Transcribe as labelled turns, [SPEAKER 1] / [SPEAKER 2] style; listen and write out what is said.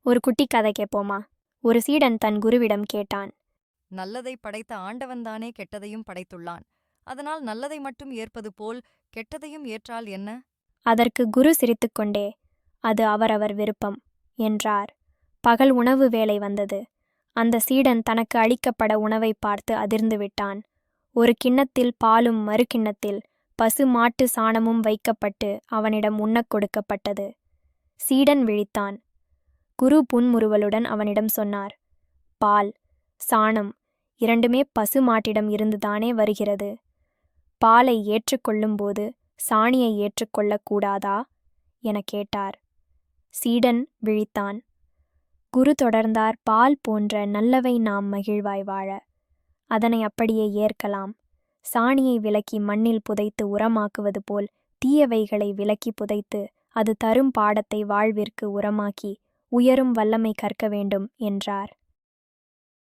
[SPEAKER 1] ஒரு குட்டி கதை கேட்போமா? ஒரு சீடன் தன் குருவிடம் கேட்டான்.
[SPEAKER 2] நல்லதை படைத்த ஆண்டவன்தானே கெட்டதையும் படைத்துள்ளான். அதனால் நல்லதை மட்டும் ஏற்பது போல் கெட்டதையும் ஏற்றால் என்ன?
[SPEAKER 1] அதற்கு குரு சிரித்துக்கொண்டே, அது அவரவர் விருப்பம் என்றார். பகல் உணவு வேளை வந்தது. அந்த சீடன் தனக்கு அளிக்கப்பட உணவை பார்த்து அதிர்ந்து விட்டான். ஒரு கிண்ணத்தில் பாலும் மறு கிண்ணத்தில் பசு மாட்டு சாணமும் வைக்கப்பட்டு அவனிடம் உண்ணக் கொடுக்கப்பட்டது. சீடன் விழித்தான். குரு புன்முறுவலுடன் அவனிடம் சொன்னார், பால், சாணம் இரண்டுமே பசு மாட்டிடம் இருந்துதானே வருகிறது. பாலை ஏற்றுக்கொள்ளும்போது சாணியை ஏற்றுக்கொள்ளக்கூடாதா எனக் கேட்டார். சீடன் விழித்தான். குரு தொடர்ந்தார், பால் போன்ற நல்லவை நாம் மகிழ்வாய் வாழ அதனை அப்படியே ஏற்கலாம். சாணியை விலக்கி மண்ணில் புதைத்து உரமாக்குவது போல் தீயவைகளை விலக்கி புதைத்து அது தரும் பாடத்தை வாழ்விற்கு உரமாக்கி உயரும் வல்லமை கற்க வேண்டும் என்றார்.